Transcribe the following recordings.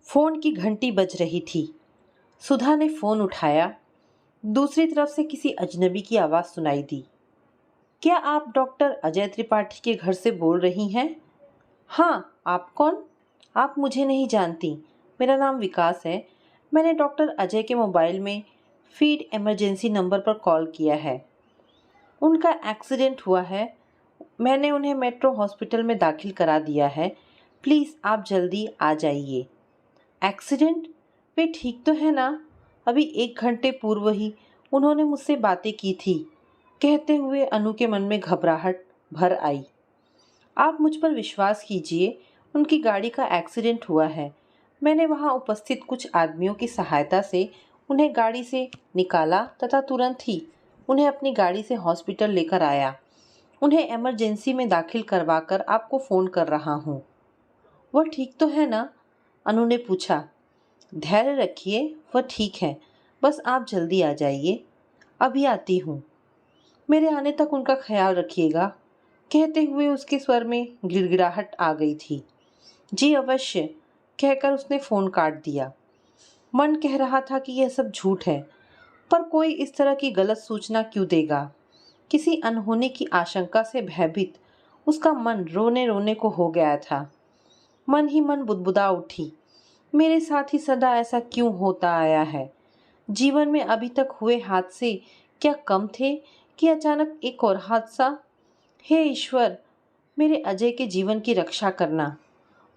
Phone की घंटी बज रही थी। सुधा ने फ़ोन उठाया। दूसरी तरफ से किसी अजनबी की आवाज़ सुनाई दी। क्या आप डॉक्टर अजय त्रिपाठी के घर से बोल रही हैं? हाँ, आप कौन? आप मुझे नहीं जानती। मेरा नाम विकास है। मैंने डॉक्टर अजय के मोबाइल में फीड इमरजेंसी नंबर पर कॉल किया है। उनका एक्सीडेंट हुआ है। मैंने उन्हें मेट्रो हॉस्पिटल में दाखिल करा दिया है। प्लीज़ आप जल्दी आ जाइए। एक्सीडेंट? वे ठीक तो है ना? अभी 1 घंटे पूर्व ही उन्होंने मुझसे बातें की थी, कहते हुए अनु के मन में घबराहट भर आई। आप मुझ पर विश्वास कीजिए, उनकी गाड़ी का एक्सीडेंट हुआ है। मैंने वहां उपस्थित कुछ आदमियों की सहायता से उन्हें गाड़ी से निकाला तथा तुरंत ही उन्हें अपनी गाड़ी से हॉस्पिटल लेकर आया। उन्हें इमरजेंसी में दाखिल करवाकर आपको फ़ोन कर रहा हूँ। वह ठीक तो है ना? अनु ने पूछा। धैर्य रखिए, वह ठीक है। बस आप जल्दी आ जाइए। अभी आती हूँ। मेरे आने तक उनका ख्याल रखिएगा, कहते हुए उसके स्वर में गिड़गिड़ाहट आ गई थी। जी अवश्य, कहकर उसने फ़ोन काट दिया। मन कह रहा था कि यह सब झूठ है, पर कोई इस तरह की गलत सूचना क्यों देगा? किसी अनहोनी की आशंका से भयभीत उसका मन रोने रोने को हो गया था। मन ही मन बुदबुदा उठी, मेरे साथ ही सदा ऐसा क्यों होता आया है? जीवन में अभी तक हुए हादसे क्या कम थे कि अचानक एक और हादसा? हे ईश्वर, मेरे अजय के जीवन की रक्षा करना।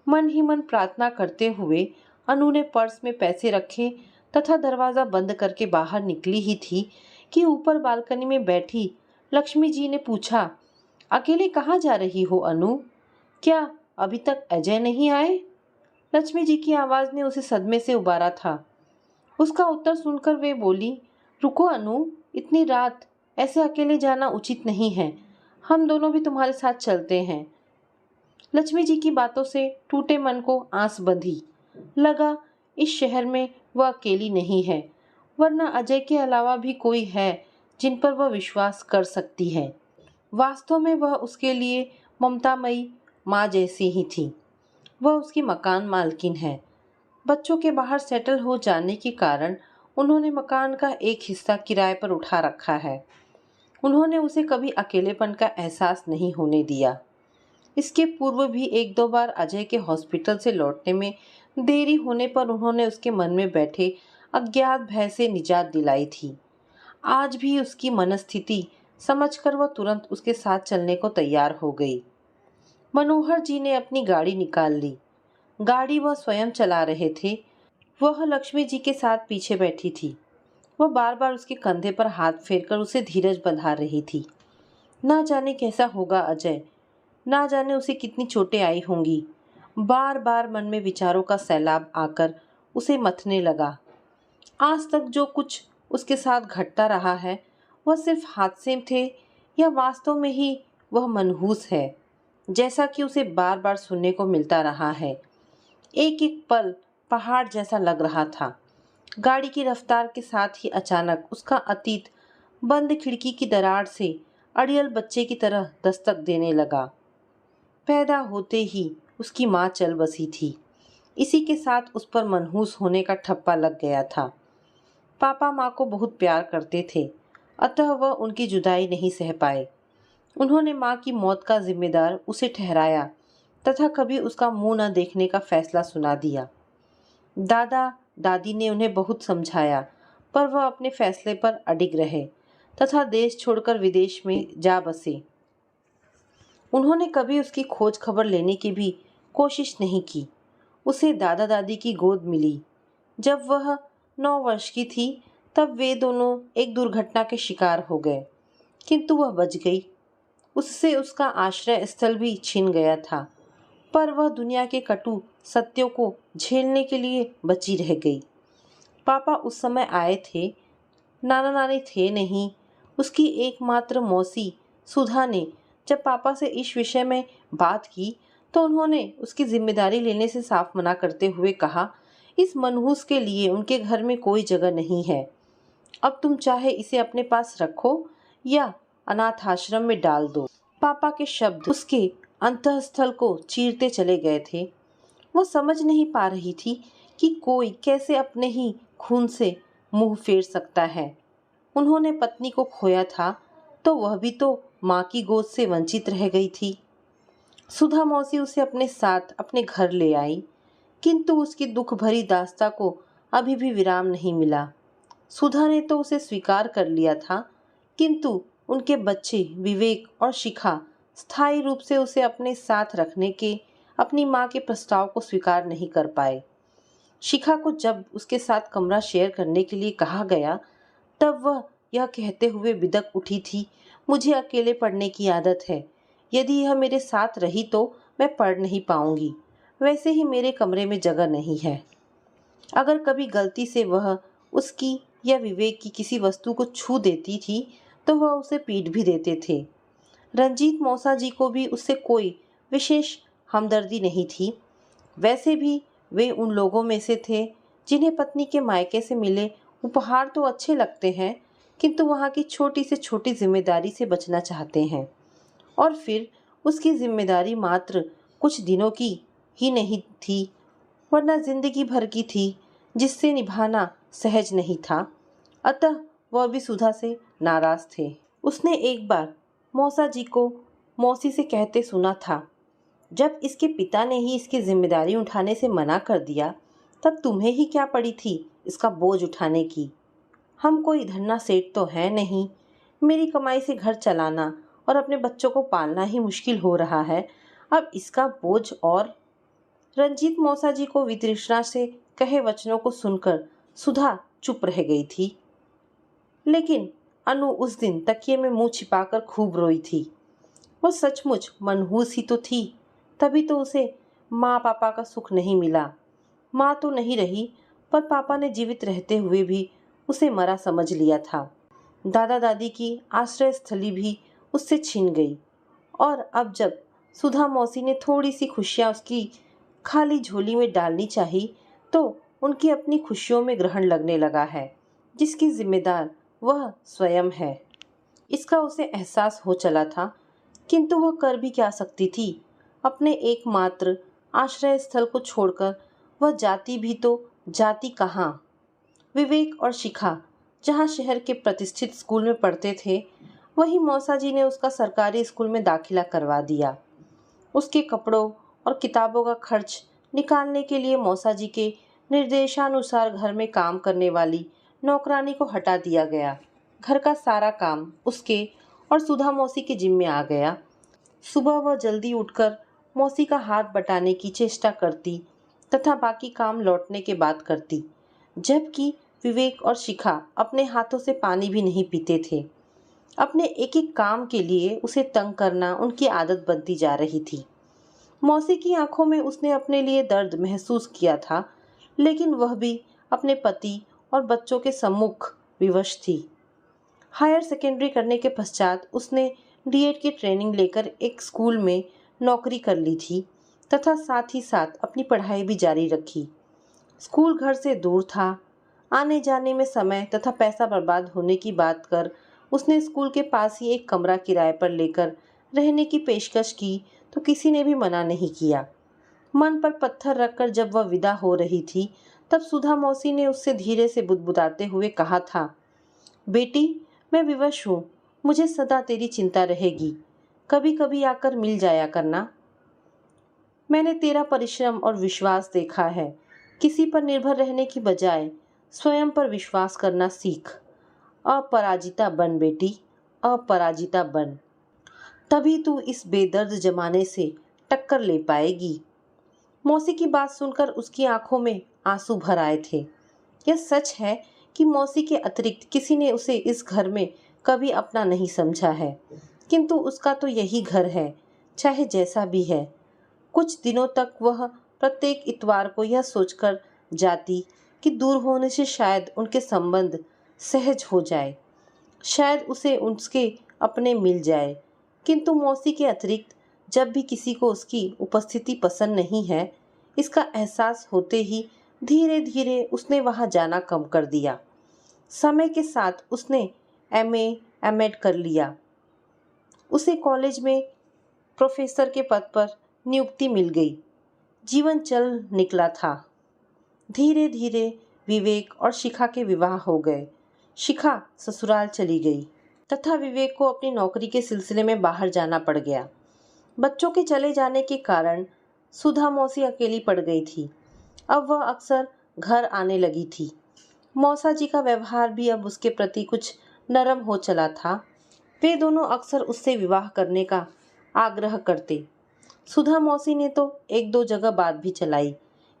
मन ही मन प्रार्थना करते हुए अनु ने पर्स में पैसे रखे तथा दरवाज़ा बंद करके बाहर निकली ही थी कि ऊपर बालकनी में बैठी लक्ष्मी जी ने पूछा, अकेले कहाँ जा रही हो अनु? क्या अभी तक अजय नहीं आए? लक्ष्मी जी की आवाज़ ने उसे सदमे से उबारा था। उसका उत्तर सुनकर वे बोली, रुको अनु, इतनी रात ऐसे अकेले जाना उचित नहीं है। हम दोनों भी तुम्हारे साथ चलते हैं। लक्ष्मी जी की बातों से टूटे मन को आस बंधी। लगा इस शहर में वह अकेली नहीं है, वरना अजय के अलावा भी कोई है जिन पर वह विश्वास कर सकती है। वास्तव में वह उसके लिए ममतामयी माँ जैसी ही थी। वह उसकी मकान मालकिन है। बच्चों के बाहर सेटल हो जाने के कारण उन्होंने मकान का एक हिस्सा किराए पर उठा रखा है। उन्होंने उसे कभी अकेलेपन का एहसास नहीं होने दिया। इसके पूर्व भी 1-2 बार अजय के हॉस्पिटल से लौटने में देरी होने पर उन्होंने उसके मन में बैठे अज्ञात भय से निजात दिलाई थी। आज भी उसकी मनस्थिति समझकर वह तुरंत उसके साथ चलने को तैयार हो गई। मनोहर जी ने अपनी गाड़ी निकाल ली। गाड़ी वह स्वयं चला रहे थे। वह लक्ष्मी जी के साथ पीछे बैठी थी। वह बार बार उसके कंधे पर हाथ फेरकर उसे धीरज बंधा रही थी। ना जाने कैसा होगा अजय, ना जाने उसे कितनी चोटें आई होंगी। बार बार मन में विचारों का सैलाब आकर उसे मथने लगा। आज तक जो कुछ उसके साथ घटता रहा है वह सिर्फ हादसे थे या वास्तव में ही वह मनहूस है, जैसा कि उसे बार बार सुनने को मिलता रहा है। एक एक पल पहाड़ जैसा लग रहा था। गाड़ी की रफ्तार के साथ ही अचानक उसका अतीत बंद खिड़की की दरार से अड़ियल बच्चे की तरह दस्तक देने लगा। पैदा होते ही उसकी माँ चल बसी थी। इसी के साथ उस पर मनहूस होने का ठप्पा लग गया था। पापा माँ को बहुत प्यार करते थे, अतः वह उनकी जुदाई नहीं सह पाए। उन्होंने माँ की मौत का जिम्मेदार उसे ठहराया तथा कभी उसका मुंह न देखने का फैसला सुना दिया। दादा दादी ने उन्हें बहुत समझाया, पर वह अपने फैसले पर अडिग रहे तथा देश छोड़कर विदेश में जा बसे। उन्होंने कभी उसकी खोज खबर लेने की भी कोशिश नहीं की। उसे दादा दादी की गोद मिली जब वह 9 वर्ष की थी। तब वे दोनों एक दुर्घटना के शिकार हो गए, किंतु वह बच गई। उससे उसका आश्रय स्थल भी छिन गया था, पर वह दुनिया के कटु सत्यों को झेलने के लिए बची रह गई। पापा उस समय आए थे, नाना नानी थे नहीं। उसकी एकमात्र मौसी सुधा ने जब पापा से इस विषय में बात की तो उन्होंने उसकी जिम्मेदारी लेने से साफ मना करते हुए कहा, इस मनहूस के लिए उनके घर में कोई जगह नहीं है। अब तुम चाहे इसे अपने पास रखो या अनाथ आश्रम में डाल दो। पापा के शब्द उसके अंतःस्थल को चीरते चले गए थे। वो समझ नहीं पा रही थी कि कोई कैसे अपने ही खून से मुंह फेर सकता है। उन्होंने पत्नी को खोया था तो वह भी तो माँ की गोद से वंचित रह गई थी। सुधा मौसी उसे अपने साथ अपने घर ले आई, किंतु उसकी दुख भरी दास्ता को अभी भी विराम नहीं मिला। सुधा ने तो उसे स्वीकार कर लिया था, किंतु उनके बच्चे विवेक और शिखा स्थायी रूप से उसे अपने साथ रखने के अपनी माँ के प्रस्ताव को स्वीकार नहीं कर पाए। शिखा को जब उसके साथ कमरा शेयर करने के लिए कहा गया, तब वह यह कहते हुए बिदक उठी थी, मुझे अकेले पढ़ने की आदत है। यदि यह मेरे साथ रही तो मैं पढ़ नहीं पाऊंगी। वैसे ही मेरे कमरे में जगह नहीं है। अगर कभी गलती से वह उसकी या विवेक की किसी वस्तु को छू देती थी तो वह उसे पीट भी देते थे। रंजीत मौसा जी को भी उससे कोई विशेष हमदर्दी नहीं थी। वैसे भी वे उन लोगों में से थे जिन्हें पत्नी के मायके से मिले उपहार तो अच्छे लगते हैं, किंतु वहाँ की छोटी से छोटी जिम्मेदारी से बचना चाहते हैं। और फिर उसकी जिम्मेदारी मात्र कुछ दिनों की ही नहीं थी, वरना जिंदगी भर की थी, जिससे निभाना सहज नहीं था। अतः वह भी सुधा से नाराज थे। उसने एक बार मौसा जी को मौसी से कहते सुना था, जब इसके पिता ने ही इसकी जिम्मेदारी उठाने से मना कर दिया, तब तुम्हें ही क्या पड़ी थी इसका बोझ उठाने की। हम कोई धन्ना सेठ तो है नहीं। मेरी कमाई से घर चलाना और अपने बच्चों को पालना ही मुश्किल हो रहा है, अब इसका बोझ और। रंजीत मौसा जी को वितृष्णा से कहे वचनों को सुनकर सुधा चुप रह गई थी। लेकिन अनु उस दिन तकिए में मुंह छिपाकर खूब रोई थी। वो सचमुच मनहूस ही तो थी, तभी तो उसे माँ पापा का सुख नहीं मिला। माँ तो नहीं रही, पर पापा ने जीवित रहते हुए भी उसे मरा समझ लिया था। दादा दादी की आश्रय स्थली भी उससे छिन गई, और अब जब सुधा मौसी ने थोड़ी सी खुशियाँ उसकी खाली झोली में डालनी चाहिए, तो उनकी अपनी खुशियों में ग्रहण लगने लगा है, जिसकी जिम्मेदार वह स्वयं है। इसका उसे एहसास हो चला था, किंतु वह कर भी क्या सकती थी। अपने एकमात्र आश्रय स्थल को छोड़कर वह जाती भी तो जाती कहाँ। विवेक और शिखा जहाँ शहर के प्रतिष्ठित स्कूल में पढ़ते थे, वहीं मौसा जी ने उसका सरकारी स्कूल में दाखिला करवा दिया। उसके कपड़ों और किताबों का खर्च निकालने के लिए मौसा जी के निर्देशानुसार घर में काम करने वाली नौकरानी को हटा दिया गया। घर का सारा काम उसके और सुधा मौसी के जिम्मे आ गया। सुबह वह जल्दी उठकर मौसी का हाथ बटाने की चेष्टा करती तथा बाकी काम लौटने के बाद करती, जबकि विवेक और शिखा अपने हाथों से पानी भी नहीं पीते थे। अपने एक एक काम के लिए उसे तंग करना उनकी आदत बनती जा रही थी। मौसी की आंखों में उसने अपने लिए दर्द महसूस किया था, लेकिन वह भी अपने पति और बच्चों के सम्मुख विवश थी। हायर सेकेंडरी करने के पश्चात उसने डीएड की ट्रेनिंग लेकर एक स्कूल में नौकरी कर ली थी तथा साथ ही साथ अपनी पढ़ाई भी जारी रखी। स्कूल घर से दूर था। आने जाने में समय तथा पैसा बर्बाद होने की बात कर उसने स्कूल के पास ही एक कमरा किराए पर लेकर रहने की पेशकश की तो किसी ने भी मना नहीं किया। मन पर पत्थर रखकर जब वह विदा हो रही थी, तब सुधा मौसी ने उससे धीरे से बुदबुदाते हुए कहा था, बेटी, मैं विवश हूँ, मुझे सदा तेरी चिंता रहेगी। कभी कभी आकर मिल जाया करना। मैंने तेरा परिश्रम और विश्वास देखा है। किसी पर निर्भर रहने की बजाय स्वयं पर विश्वास करना सीख। अपराजिता बन बेटी, अपराजिता बन। तभी तू इस बेदर्द जमाने से टक्कर ले पाएगी। मौसी की बात सुनकर उसकी आंखों में आंसू भर आए थे। यह सच है कि मौसी के अतिरिक्त किसी ने उसे इस घर में कभी अपना नहीं समझा है, किंतु उसका तो यही घर है, चाहे जैसा भी है। कुछ दिनों तक वह प्रत्येक इतवार को यह सोचकर जाती कि दूर होने से शायद उनके संबंध सहज हो जाए, शायद उसे उसके अपने मिल जाए। किंतु मौसी के अतिरिक्त जब भी किसी को उसकी उपस्थिति पसंद नहीं है, इसका एहसास होते ही धीरे धीरे उसने वहाँ जाना कम कर दिया। समय के साथ उसने एमए एमएड कर लिया। उसे कॉलेज में प्रोफेसर के पद पर नियुक्ति मिल गई। जीवन चल निकला था। धीरे धीरे विवेक और शिखा के विवाह हो गए। शिखा ससुराल चली गई तथा विवेक को अपनी नौकरी के सिलसिले में बाहर जाना पड़ गया। बच्चों के चले जाने के कारण सुधा मौसी अकेली पड़ गई थी। अब वह अक्सर घर आने लगी थी। मौसा जी का व्यवहार भी अब उसके प्रति कुछ नरम हो चला था। वे दोनों अक्सर उससे विवाह करने का आग्रह करते। सुधा मौसी ने तो एक दो जगह बात भी चलाई,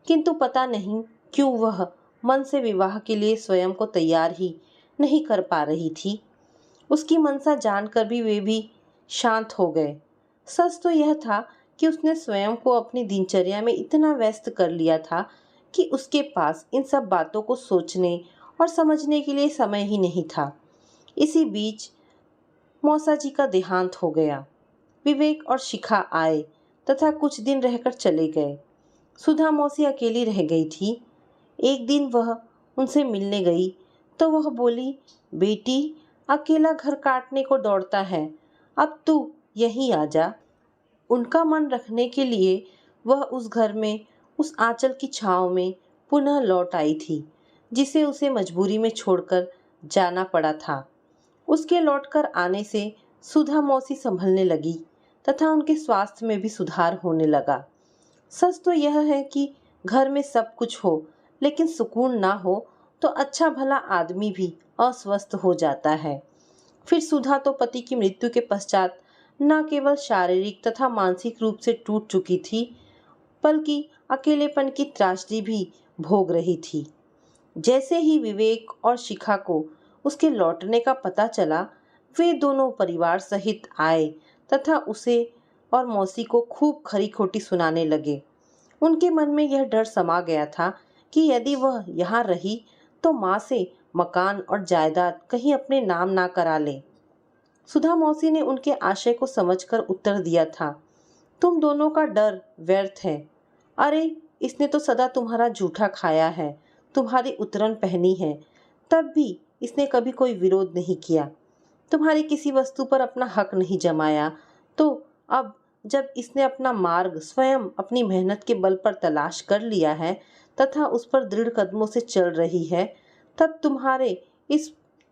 किंतु पता नहीं क्यों वह मन से विवाह के लिए स्वयं को तैयार ही नहीं कर पा रही थी। उसकी मनसा जानकर भी वे भी शांत हो गए। सच तो यह था कि उसने स्वयं को अपनी दिनचर्या में इतना व्यस्त कर लिया था कि उसके पास इन सब बातों को सोचने और समझने के लिए समय ही नहीं था। इसी बीच मौसा जी का देहांत हो गया। विवेक और शिखा आए तथा कुछ दिन रहकर चले गए। सुधा मौसी अकेली रह गई थी। एक दिन वह उनसे मिलने गई तो वह बोली, बेटी, अकेला घर काटने को दौड़ता है, अब तू यहीं आ जा। उनका मन रखने के लिए वह उस घर में, उस आंचल की छांव में पुनः लौट आई थी, जिसे उसे मजबूरी में छोड़कर जाना पड़ा था। उसके लौटकर आने से सुधा मौसी संभलने लगी तथा उनके स्वास्थ्य में भी सुधार होने लगा। सच तो यह है कि घर में सब कुछ हो लेकिन सुकून ना हो तो अच्छा भला आदमी भी अस्वस्थ हो जाता है। फिर सुधा तो पति की मृत्यु के पश्चात न केवल शारीरिक तथा मानसिक रूप से टूट चुकी थी, बल्कि अकेलेपन की त्रासदी भी भोग रही थी। जैसे ही विवेक और शिखा को उसके लौटने का पता चला, वे दोनों परिवार सहित आए तथा उसे और मौसी को खूब खरी खोटी सुनाने लगे। उनके मन में यह डर समा गया था कि यदि वह यहाँ रही तो माँ से मकान और जायदाद कहीं अपने नाम ना करा ले। सुधा मौसी ने उनके आशय को समझकर उत्तर दिया था, तुम दोनों का डर व्यर्थ है। अरे, इसने तो सदा तुम्हारा जूठा खाया है, तुम्हारी उतरन पहनी है, तब भी इसने कभी कोई विरोध नहीं किया, तुम्हारी किसी वस्तु पर अपना हक नहीं जमाया। तो अब जब इसने अपना मार्ग स्वयं अपनी मेहनत के बल पर तलाश कर लिया है तथा उस पर दृढ़ कदमों से चल रही है, तब तुम्हारे इस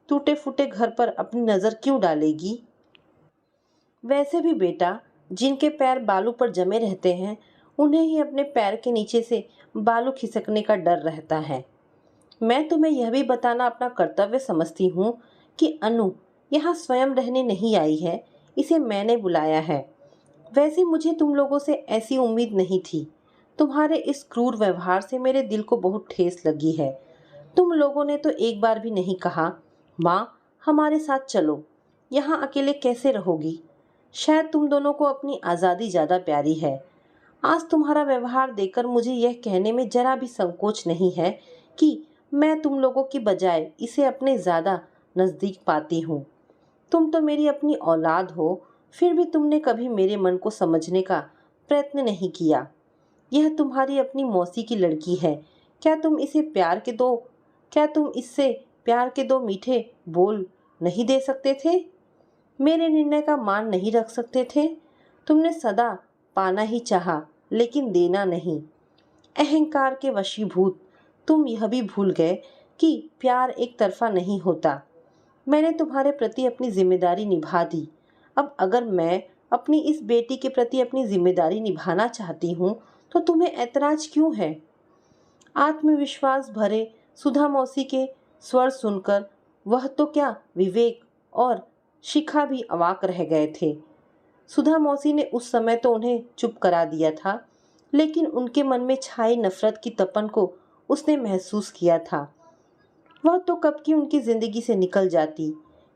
टूटे फूटे घर पर अपनी नज़र क्यों डालेगी? वैसे भी बेटा, जिनके पैर बालू पर जमे रहते हैं, उन्हें ही अपने पैर के नीचे से बालू खिसकने का डर रहता है। मैं तुम्हें यह भी बताना अपना कर्तव्य समझती हूँ कि अनु यहाँ स्वयं रहने नहीं आई है, इसे मैंने बुलाया है। वैसे मुझे तुम लोगों से ऐसी उम्मीद नहीं थी। तुम्हारे इस क्रूर व्यवहार से मेरे दिल को बहुत ठेस लगी है। तुम लोगों ने तो एक बार भी नहीं कहा, माँ हमारे साथ चलो, यहाँ अकेले कैसे रहोगी? शायद तुम दोनों को अपनी आज़ादी ज़्यादा प्यारी है। आज तुम्हारा व्यवहार देखकर मुझे यह कहने में जरा भी संकोच नहीं है कि मैं तुम लोगों की बजाय इसे अपने ज़्यादा नज़दीक पाती हूँ। तुम तो मेरी अपनी औलाद हो, फिर भी तुमने कभी मेरे मन को समझने का प्रयत्न नहीं किया। यह तुम्हारी अपनी मौसी की लड़की है, क्या तुम इससे प्यार के दो मीठे बोल नहीं दे सकते थे? मेरे निर्णय का मान नहीं रख सकते थे? तुमने सदा पाना ही चाहा लेकिन देना नहीं। अहंकार के वशीभूत तुम यह भी भूल गए कि प्यार एक तरफा नहीं होता। मैंने तुम्हारे प्रति अपनी जिम्मेदारी निभा दी। अब अगर मैं अपनी इस बेटी के प्रति अपनी जिम्मेदारी निभाना चाहती हूँ तो तुम्हें ऐतराज क्यों है? आत्मविश्वास भरे सुधा मौसी के स्वर सुनकर वह तो क्या, विवेक और शिखा भी अवाक रह गए थे। सुधा मौसी ने उस समय तो उन्हें चुप करा दिया था, लेकिन उनके मन में छाई नफरत की तपन को उसने महसूस किया था। वह तो कब की उनकी जिंदगी से निकल जाती,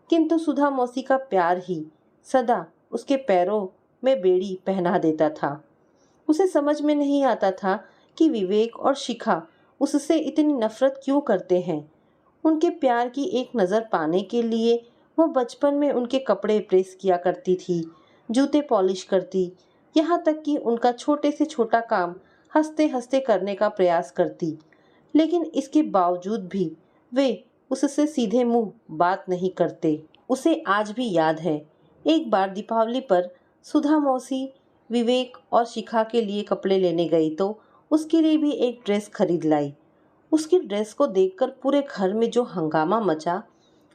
किंतु सुधा मौसी का प्यार ही सदा उसके पैरों में बेड़ी पहना देता था। उसे समझ में नहीं आता था कि विवेक और शिखा उससे इतनी नफरत क्यों करते हैं। उनके प्यार की एक नज़र पाने के लिए वह बचपन में उनके कपड़े प्रेस किया करती थी, जूते पॉलिश करती, यहाँ तक कि उनका छोटे से छोटा काम हंसते हंसते करने का प्रयास करती। लेकिन इसके बावजूद भी वे उससे सीधे मुंह बात नहीं करते। उसे आज भी याद है, एक बार दीपावली पर सुधा मौसी विवेक और शिखा के लिए कपड़े लेने गई तो उसके लिए भी एक ड्रेस खरीद लाई। उसकी ड्रेस को देखकर पूरे घर में जो हंगामा मचा,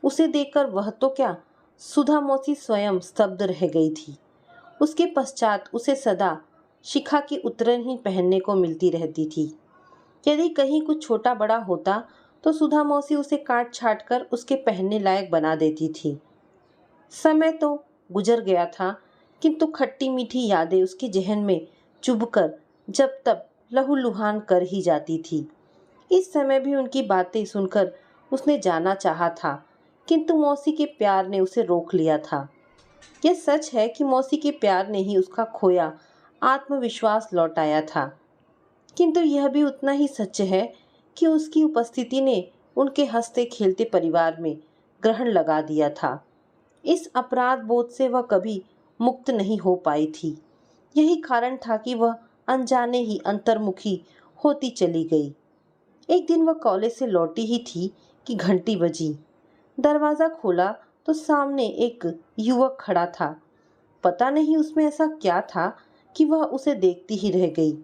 उसे देखकर वह तो क्या, सुधा मौसी स्वयं स्तब्ध रह गई थी। उसके पश्चात उसे सदा शिखा की उतरन ही पहनने को मिलती रहती थी। यदि कहीं कुछ छोटा बड़ा होता तो सुधा मौसी उसे काट छाट कर उसके पहनने लायक बना देती थी। समय तो गुजर गया था, किंतु खट्टी मीठी यादें उसके जहन में चुभकर जब तब लहूलुहान कर ही जाती थी। इस समय भी उनकी बातें सुनकर उसने जाना चाहा था, किंतु मौसी के प्यार ने उसे रोक लिया था। यह सच है कि मौसी के प्यार ने ही उसका खोया आत्मविश्वास लौटाया था, किंतु यह भी उतना ही सच है कि उसकी उपस्थिति ने उनके हंसते खेलते परिवार में ग्रहण लगा दिया था। इस अपराध बोध से वह कभी मुक्त नहीं हो पाई थी। यही कारण था कि वह अनजाने ही अंतर्मुखी होती चली गई। एक दिन वह कॉलेज से लौटी ही थी कि घंटी बजी। दरवाज़ा खोला तो सामने एक युवक खड़ा था। पता नहीं उसमें ऐसा क्या था कि वह उसे देखती ही रह गई।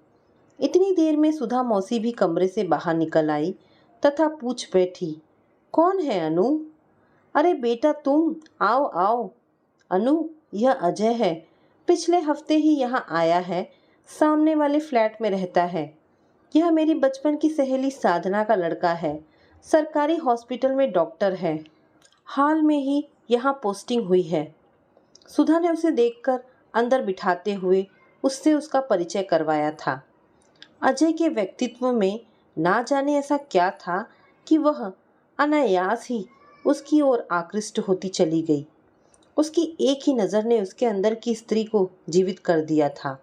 इतनी देर में सुधा मौसी भी कमरे से बाहर निकल आई तथा पूछ बैठी, कौन है अनु? अरे बेटा तुम, आओ आओ। अनु, यह अजय है, पिछले हफ्ते ही यहाँ आया है, सामने वाले फ्लैट में रहता है। यह मेरी बचपन की सहेली साधना का लड़का है, सरकारी हॉस्पिटल में डॉक्टर है, हाल में ही यहाँ पोस्टिंग हुई है। सुधा ने उसे देखकर अंदर बिठाते हुए उससे उसका परिचय करवाया था। अजय के व्यक्तित्व में ना जाने ऐसा क्या था कि वह अनायास ही उसकी ओर आकृष्ट होती चली गई। उसकी एक ही नज़र ने उसके अंदर की स्त्री को जीवित कर दिया था।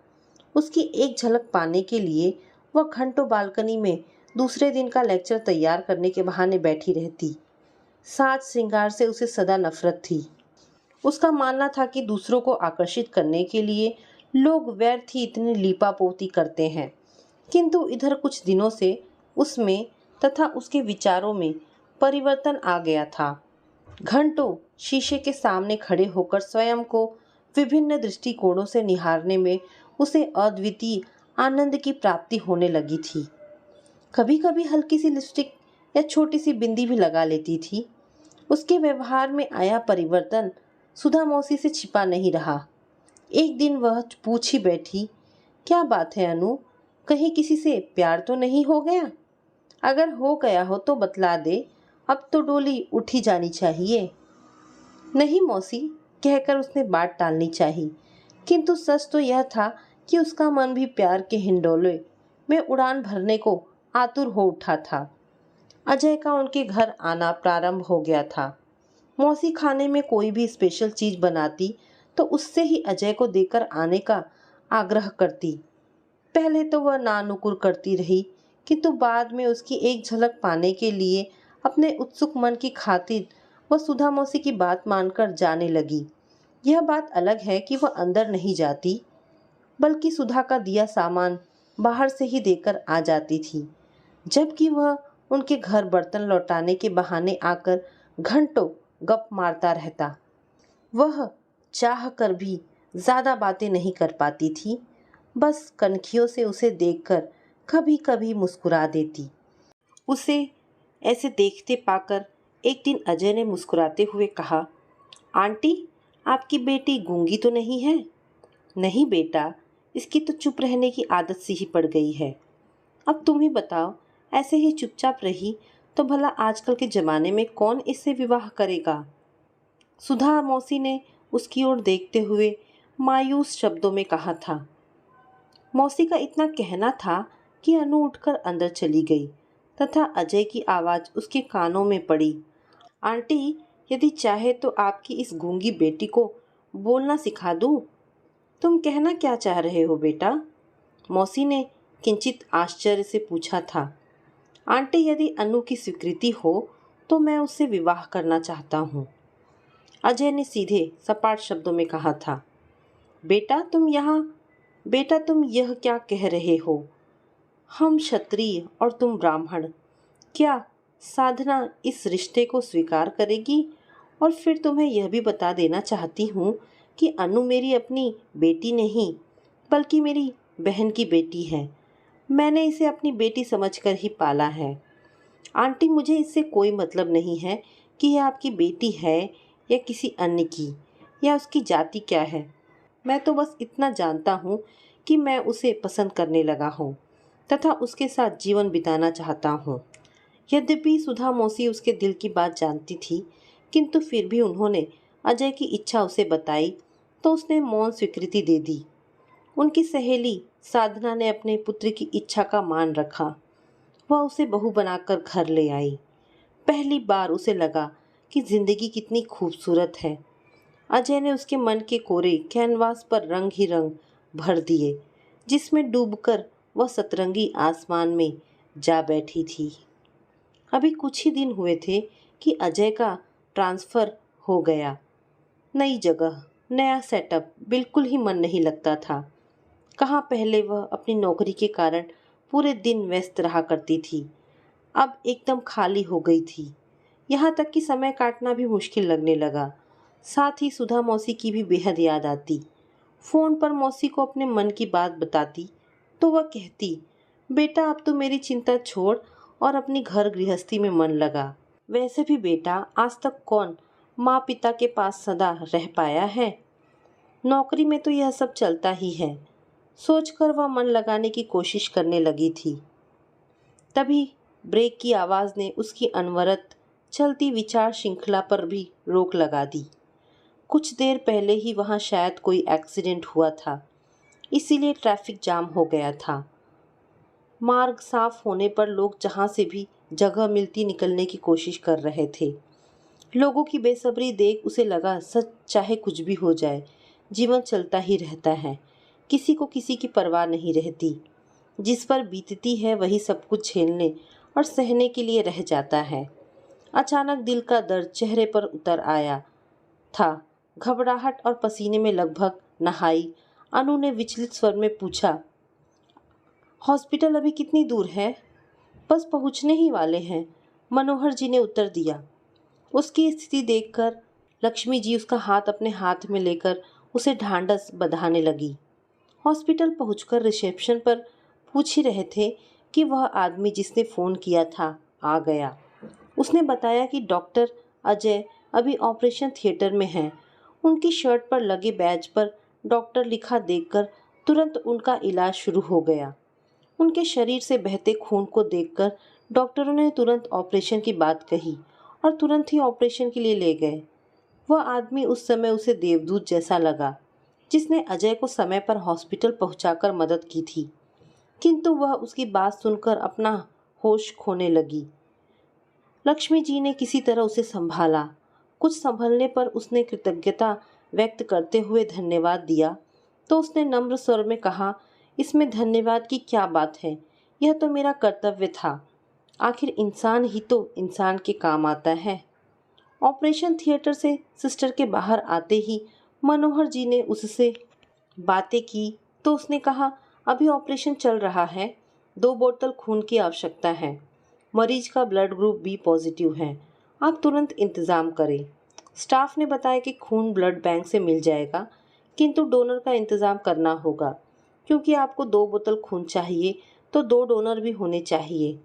उसकी एक झलक पाने के लिए वह घंटों बालकनी में दूसरे दिन का लेक्चर तैयार करने के बहाने बैठी रहती। साज श्रृंगार से उसे सदा नफरत थी। उसका मानना था कि दूसरों को आकर्षित करने के लिए लोग व्यर्थ ही इतनी लीपापोती करते हैं, किंतु इधर कुछ दिनों से उसमें तथा उसके विचारों में परिवर्तन आ गया था। घंटों शीशे के सामने खड़े होकर स्वयं को विभिन्न दृष्टिकोणों से निहारने में उसे अद्वितीय आनंद की प्राप्ति होने लगी थी। कभी कभी हल्की सी लिपस्टिक या छोटी सी बिंदी भी लगा लेती थी। उसके व्यवहार में आया परिवर्तन सुधा मौसी से छिपा नहीं रहा। एक दिन वह पूछ ही बैठी, क्या बात है अनु, कहीं किसी से प्यार तो नहीं हो गया? अगर हो गया हो तो बतला दे, अब तो डोली उठी जानी चाहिए। नहीं मौसी, कहकर उसने बात टालनी चाहिए, किंतु सच तो यह था कि उसका मन भी प्यार के हिंडोले में उड़ान भरने को आतुर हो उठा था। अजय का उनके घर आना प्रारंभ हो गया था। मौसी खाने में कोई भी स्पेशल चीज बनाती तो उससे ही अजय को देकर आने का आग्रह करती। पहले तो वह नानुकुर करती रही, किंतु बाद में उसकी एक झलक पाने के लिए अपने उत्सुक मन की खातिर वह सुधा मौसी की बात मानकर जाने लगी। यह बात अलग है कि वह अंदर नहीं जाती, बल्कि सुधा का दिया सामान बाहर से ही देकर आ जाती थी, जबकि वह उनके घर बर्तन लौटाने के बहाने आकर घंटों गप मारता रहता। वह चाह कर भी ज़्यादा बातें नहीं कर पाती थी, बस कनखियों से उसे देखकर कभी कभी मुस्कुरा देती। उसे ऐसे देखते पाकर एक दिन अजय ने मुस्कुराते हुए कहा, आंटी, आपकी बेटी गूंगी तो नहीं है? नहीं बेटा, इसकी तो चुप रहने की आदत सी ही पड़ गई है। अब तुम ही बताओ, ऐसे ही चुपचाप रही तो भला आजकल के ज़माने में कौन इससे विवाह करेगा? सुधा मौसी ने उसकी ओर देखते हुए मायूस शब्दों में कहा था। मौसी का इतना कहना था कि अनु उठकर अंदर चली गई तथा अजय की आवाज़ उसके कानों में पड़ी, आंटी, यदि चाहे तो आपकी इस गूंगी बेटी को बोलना सिखा दूँ। तुम कहना क्या चाह रहे हो बेटा? मौसी ने किंचित आश्चर्य से पूछा था। आंटी, यदि अनु की स्वीकृति हो तो मैं उससे विवाह करना चाहता हूँ, अजय ने सीधे सपाट शब्दों में कहा था। बेटा तुम यह क्या कह रहे हो? हम क्षत्रिय और तुम ब्राह्मण, क्या साधना इस रिश्ते को स्वीकार करेगी? और फिर तुम्हें यह भी बता देना चाहती हूँ कि अनु मेरी अपनी बेटी नहीं, बल्कि मेरी बहन की बेटी है। मैंने इसे अपनी बेटी समझकर ही पाला है। आंटी, मुझे इससे कोई मतलब नहीं है कि यह आपकी बेटी है या किसी अन्य की, या उसकी जाति क्या है। मैं तो बस इतना जानता हूँ कि मैं उसे पसंद करने लगा हूँ तथा उसके साथ जीवन बिताना चाहता हूँ। यद्यपि सुधा मौसी उसके दिल की बात जानती थी, किंतु फिर भी उन्होंने अजय की इच्छा उसे बताई तो उसने मौन स्वीकृति दे दी। उनकी सहेली साधना ने अपने पुत्र की इच्छा का मान रखा। वह उसे बहू बनाकर घर ले आई। पहली बार उसे लगा कि जिंदगी कितनी खूबसूरत है। अजय ने उसके मन के कोरे कैनवास पर रंग ही रंग भर दिए, जिसमें डूबकर वह सतरंगी आसमान में जा बैठी थी। अभी कुछ ही दिन हुए थे कि अजय का ट्रांसफ़र हो गया। नई जगह, नया सेटअप, बिल्कुल ही मन नहीं लगता था। कहाँ पहले वह अपनी नौकरी के कारण पूरे दिन व्यस्त रहा करती थी, अब एकदम खाली हो गई थी। यहाँ तक कि समय काटना भी मुश्किल लगने लगा। साथ ही सुधा मौसी की भी बेहद याद आती। फ़ोन पर मौसी को अपने मन की बात बताती तो वह कहती, बेटा अब तो मेरी चिंता छोड़ और अपनी घर गृहस्थी में मन लगा। वैसे भी बेटा, आज तक कौन माँ पिता के पास सदा रह पाया है। नौकरी में तो यह सब चलता ही है। सोचकर वह मन लगाने की कोशिश करने लगी थी। तभी ब्रेक की आवाज़ ने उसकी अनवरत चलती विचार श्रृंखला पर भी रोक लगा दी। कुछ देर पहले ही वहाँ शायद कोई एक्सीडेंट हुआ था, इसीलिए ट्रैफिक जाम हो गया था। मार्ग साफ होने पर लोग जहाँ से भी जगह मिलती निकलने की कोशिश कर रहे थे। लोगों की बेसब्री देख उसे लगा, सच चाहे कुछ भी हो जाए, जीवन चलता ही रहता है। किसी को किसी की परवाह नहीं रहती। जिस पर बीतती है वही सब कुछ झेलने और सहने के लिए रह जाता है। अचानक दिल का दर्द चेहरे पर उतर आया था। घबराहट और पसीने में लगभग नहाई अनु ने विचलित स्वर में पूछा, हॉस्पिटल अभी कितनी दूर है? बस पहुंचने ही वाले हैं, मनोहर जी ने उत्तर दिया। उसकी स्थिति देखकर लक्ष्मी जी उसका हाथ अपने हाथ में लेकर उसे ढांढस बंधाने लगी। हॉस्पिटल पहुंचकर रिसेप्शन पर पूछ ही रहे थे कि वह आदमी जिसने फ़ोन किया था आ गया। उसने बताया कि डॉक्टर अजय अभी ऑपरेशन थिएटर में हैं। उनकी शर्ट पर लगे बैज पर डॉक्टर लिखा देखकर तुरंत उनका इलाज शुरू हो गया। उनके शरीर से बहते खून को देखकर डॉक्टरों ने तुरंत ऑपरेशन की बात कही और तुरंत ही ऑपरेशन के लिए ले गए। वह आदमी उस समय उसे देवदूत जैसा लगा, जिसने अजय को समय पर हॉस्पिटल पहुंचाकर मदद की थी। किंतु वह उसकी बात सुनकर अपना होश खोने लगी। लक्ष्मी जी ने किसी तरह उसे संभाला। कुछ संभलने पर उसने कृतज्ञता व्यक्त करते हुए धन्यवाद दिया तो उसने नम्र स्वर में कहा, इसमें धन्यवाद की क्या बात है, यह तो मेरा कर्तव्य था। आखिर इंसान ही तो इंसान के काम आता है। ऑपरेशन थिएटर से सिस्टर के बाहर आते ही मनोहर जी ने उससे बातें की तो उसने कहा, अभी ऑपरेशन चल रहा है, 2 बोतल खून की आवश्यकता है। मरीज का ब्लड ग्रुप बी पॉजिटिव है, आप तुरंत इंतज़ाम करें। स्टाफ ने बताया कि खून ब्लड बैंक से मिल जाएगा, किंतु डोनर का इंतज़ाम करना होगा। क्योंकि आपको 2 बोतल खून चाहिए तो 2 डोनर भी होने चाहिए।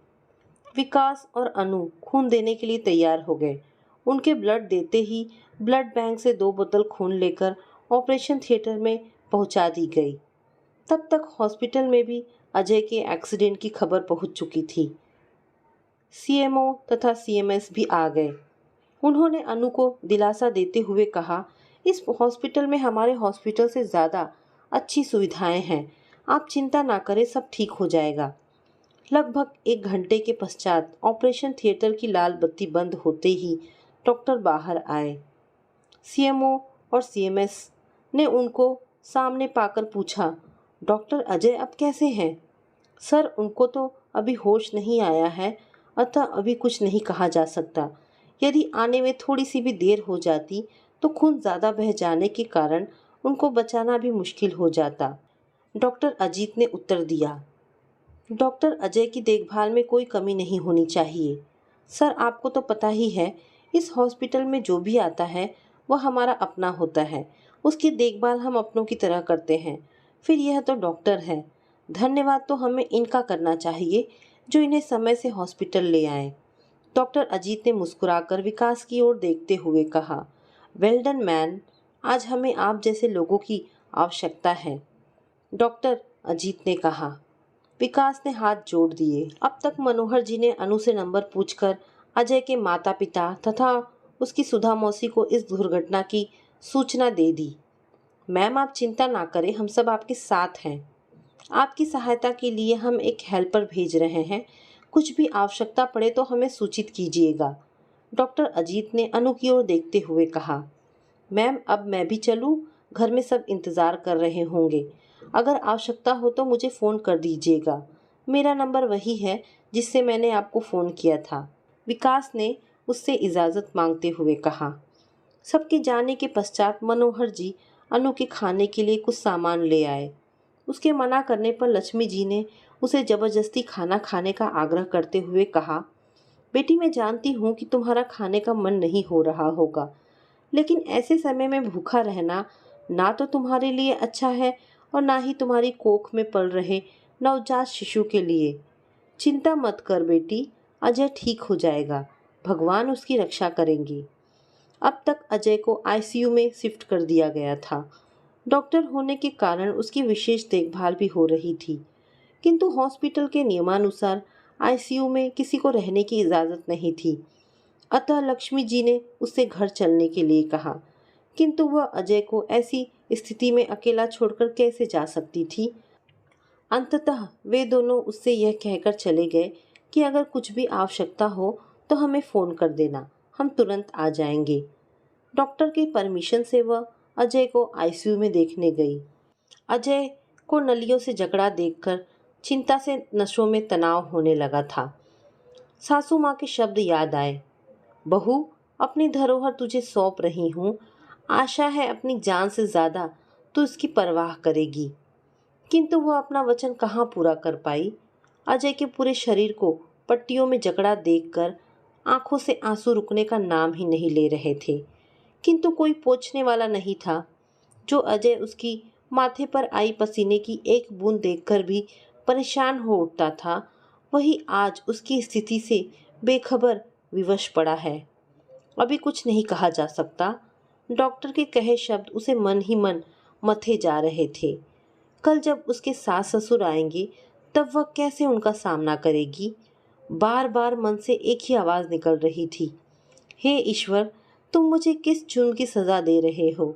विकास और अनु खून देने के लिए तैयार हो गए। उनके ब्लड देते ही ब्लड बैंक से 2 बोतल खून लेकर ऑपरेशन थिएटर में पहुंचा दी गई। तब तक हॉस्पिटल में भी अजय के एक्सीडेंट की खबर पहुंच चुकी थी। सीएमओ तथा सीएमएस भी आ गए। उन्होंने अनु को दिलासा देते हुए कहा, इस हॉस्पिटल में हमारे हॉस्पिटल से ज़्यादा अच्छी सुविधाएं हैं, आप चिंता ना करें, सब ठीक हो जाएगा। लगभग 1 घंटे के पश्चात ऑपरेशन थिएटर की लाल बत्ती बंद होते ही डॉक्टर बाहर आए। सीएमओ और सीएमएस ने उनको सामने पाकर पूछा, डॉक्टर अजय अब कैसे हैं? सर, उनको तो अभी होश नहीं आया है, अतः अभी कुछ नहीं कहा जा सकता। यदि आने में थोड़ी सी भी देर हो जाती तो खून ज़्यादा बह जाने के कारण उनको बचाना भी मुश्किल हो जाता, डॉक्टर अजीत ने उत्तर दिया। डॉक्टर अजय की देखभाल में कोई कमी नहीं होनी चाहिए। सर, आपको तो पता ही है, इस हॉस्पिटल में जो भी आता है वह हमारा अपना होता है। उसकी देखभाल हम अपनों की तरह करते हैं। फिर यह तो डॉक्टर हैं। धन्यवाद तो हमें इनका करना चाहिए जो इन्हें समय से हॉस्पिटल ले आए। डॉक्टर अजीत ने मुस्कुराकर विकास की ओर देखते हुए कहा, वेल डन मैन, आज हमें आप जैसे लोगों की आवश्यकता है। डॉक्टर अजीत ने कहा। विकास ने हाथ जोड़ दिए। अब तक मनोहर जी ने अनु से नंबर पूछकर अजय के माता पिता तथा उसकी सुधा मौसी को इस दुर्घटना की सूचना दे दी। मैम, आप चिंता ना करें, हम सब आपके साथ हैं। आपकी सहायता के लिए हम एक हेल्पर भेज रहे हैं। कुछ भी आवश्यकता पड़े तो हमें सूचित कीजिएगा। डॉक्टर अजीत ने अनु की ओर देखते हुए कहा, मैम, अब मैं भी चलूं? घर में सब इंतज़ार कर रहे होंगे। अगर आवश्यकता हो तो मुझे फ़ोन कर दीजिएगा। मेरा नंबर वही है जिससे मैंने आपको फ़ोन किया था। विकास ने उससे इजाज़त मांगते हुए कहा। सबके जाने के पश्चात मनोहर जी अनु के खाने के लिए कुछ सामान ले आए। उसके मना करने पर लक्ष्मी जी ने उसे ज़बरदस्ती खाना खाने का आग्रह करते हुए कहा, बेटी, मैं जानती हूँ कि तुम्हारा खाने का मन नहीं हो रहा होगा, लेकिन ऐसे समय में भूखा रहना ना तो तुम्हारे लिए अच्छा है और ना ही तुम्हारी कोख में पल रहे नवजात शिशु के लिए। चिंता मत कर बेटी, अजय ठीक हो जाएगा। भगवान उसकी रक्षा करेंगे। अब तक अजय को आईसीयू में शिफ्ट कर दिया गया था। डॉक्टर होने के कारण उसकी विशेष देखभाल भी हो रही थी, किंतु हॉस्पिटल के नियमानुसार आईसीयू में किसी को रहने की इजाज़त नहीं थी। अतः लक्ष्मी जी ने उससे घर चलने के लिए कहा, किंतु वह अजय को ऐसी स्थिति में अकेला छोड़कर कैसे जा सकती थी। अंततः वे दोनों उससे यह कहकर चले गए कि अगर कुछ भी आवश्यकता हो तो हमें फ़ोन कर देना, हम तुरंत आ जाएंगे। डॉक्टर के परमिशन से वह अजय को आईसीयू में देखने गई। अजय को नलियों से जकड़ा देखकर चिंता से नसों में तनाव होने लगा था। सासू माँ के शब्द याद आए, बहू, अपनी धरोहर तुझे सौंप रही हूँ। आशा है अपनी जान से ज़्यादा तू इसकी परवाह करेगी। किंतु वह अपना वचन कहाँ पूरा कर पाई। अजय के पूरे शरीर को पट्टियों में जकड़ा देखकर आंखों से आंसू रुकने का नाम ही नहीं ले रहे थे, किंतु कोई पूछने वाला नहीं था। जो अजय उसकी माथे पर आई पसीने की एक बूंद देखकर भी परेशान हो उठता था, वही आज उसकी स्थिति से बेखबर विवश पड़ा है। अभी कुछ नहीं कहा जा सकता। डॉक्टर के कहे शब्द उसे मन ही मन मथे जा रहे थे। कल जब उसके सास ससुर आएंगे तब वह कैसे उनका सामना करेगी। बार बार मन से एक ही आवाज़ निकल रही थी, हे ईश्वर, तुम मुझे किस जुर्म की सज़ा दे रहे हो।